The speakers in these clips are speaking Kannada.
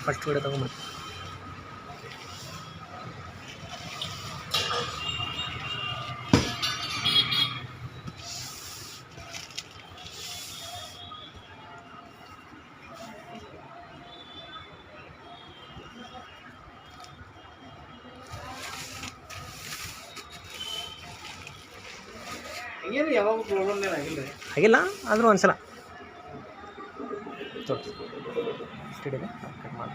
ಫಸ್ಟ್ ವಿಡಿಯೋ ತಗೊಂಬ. ಹಂಗೇನು ಯಾವಾಗ ಪ್ರಾಬ್ಲಮ್ ಏನು ಆಗಿಲ್ಲ ರೀ. ಆಗಿಲ್ಲ ಆದರೂ ಒಂದ್ಸಲ ತೋರಿಸಿ ಹಿಡಿದೆ ಕಟ್ ಮಾಡಿ.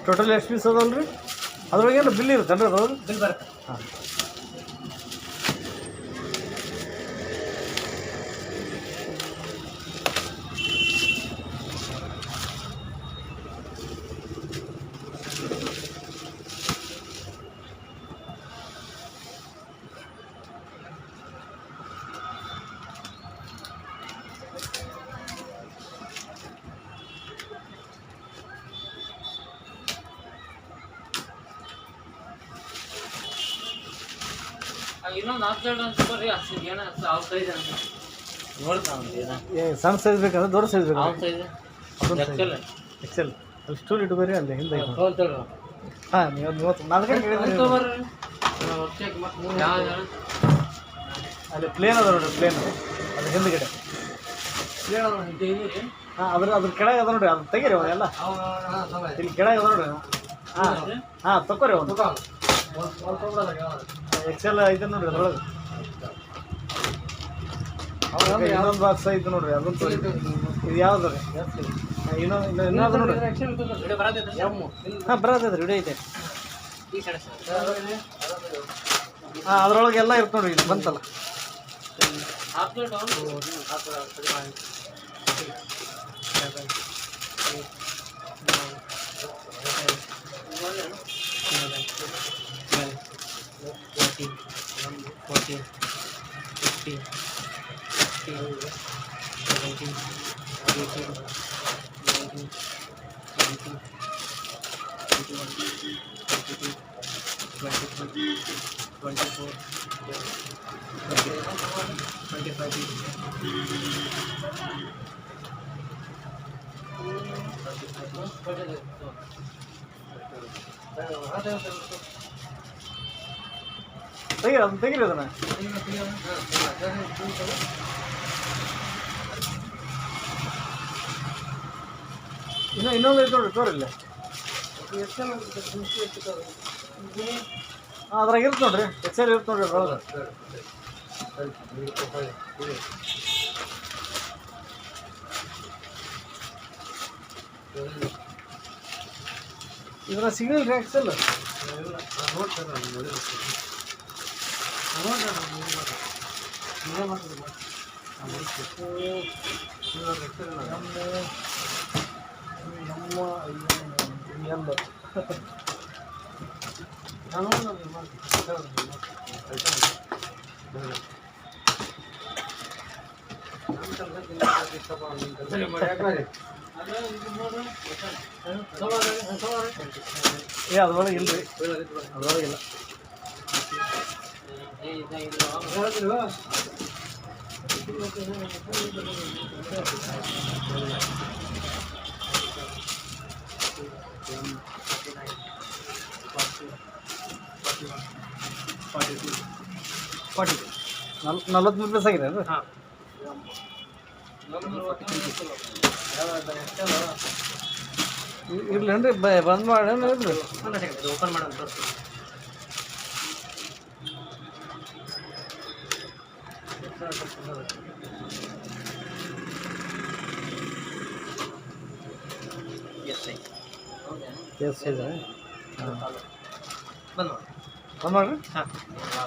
ಟೋಟಲ್ ಎಷ್ಟು ಪೀಸ್ ಅದಲ್ಲ ರೀ? ಅದ್ರೊಳಗೆ ಏನು ಬಿಲ್ ಇರುತ್ತೆ ರೀ? ಅದ್ರೊಳಗೆ ಬಿಲ್ ಬರುತ್ತೆ. ಹಾಂ. ಇನ್ನೊಂದು ಹಾಕ್ತಾಳೆ ಅನ್ಸ್ಕೊಡ್ರಿ. ಅಷ್ಟು ಏನೋ ಅವ್ರ ಸೈಜ್ ಅಂತ ನೋಡ್ತಾ ಸಣ್ಣ ಸೈಜ್ ಬೇಕಂದ್ರೆ ದೊಡ್ಡ ಸೈಜ್ ಬೇಕು. ಅವ್ರ ಸೈಜ್ ಎಕ್ಸೆಲ್ ಅಲ್ಲಿ ಸ್ಟೂಲ್ ಇಟ್ಕೋರಿ ಅಲ್ಲಿ ಹಿಂದೆ. ತೋಳ್ತೇಳ್ರಿ. ಹಾಂ ನೀವು 34 ಅಲ್ಲಿ ಪ್ಲೇನ್ ಅದ ನೋಡ್ರಿ, ಪ್ಲೇನ್ ಅದು ಹಿಂದ್ಗಡೆ. ಹಾಂ ಅದ್ರ ಕೆಳಗೆ ಅದ ನೋಡ್ರಿ, ಅದು ತೆಗೀರಿ ಅವನ್ನೆಲ್ಲ. ಇಲ್ಲಿ ಕೆಳಗೆ ಅದ ನೋಡ್ರಿ. ಹಾಂ ತಗೋರಿ ಅವನು. ಎಕ್ಸೆಲ್ ಐತೆ ನೋಡ್ರಿ ಅದ್ರೊಳಗೆ. ಇನ್ನೊಂದು ಬಾಕ್ಸ್ ಐತೆ ನೋಡ್ರಿ, ಅದನ್ನು ತೋರಿ. ಇದು ಯಾವ್ದು ರೀ? ಇನ್ನೊಂದು ನೋಡ್ರಿ. ಹಾಂ ಬರತ್ತೈತೆ ರೀ, ವಿಡಿಯೋ ಐತೆ. ಹಾಂ ಅದ್ರೊಳಗೆ ಎಲ್ಲ ಇರುತ್ತೆ ನೋಡ್ರಿ. ಇದು ಬಂತಲ್ಲ ತೆಗೀರಿ, ಅದನ್ನ ತೆಗೀರಿ. ಅದನ್ನ ಇನ್ನೊಂದು ಐತೆ ನೋಡ್ರಿ, ತೋರಿಲ್ಲ. ಹಾಂ ಅದ್ರಾಗ ಇರುತ್ತೆ ನೋಡ್ರಿ, ಎಕ್ಸೆಲ್ ಇರುತ್ತೆ ನೋಡ್ರಿ ಅದ್ರೊಳಗೆ. ಇದನ್ನ ಸಿಗಲ್ ರೀ ಎಕ್ಸೆಲ್. ಅದ್ರೊಳಗೆ ಇಲ್ರಿ, ಅದ್ರೊಳಗಿಲ್ಲ. ನಲ್ವತ್ತು ಪೀಸ್ ಆಗಿದೆ ಅದು. ಹಾಂ ಇರ್ಲೇನ್ರಿ, ಬಂದ್ ಮಾಡೇನು ಇಲ್ರಿ? ಓಪನ್ ಮಾಡೋದು ತೋರಿಸಿ. ಎಸ್ ಇದೆ. ಬಂದು ಬಂದ್ ಮಾಡ್ರಿ. ಹಾಂ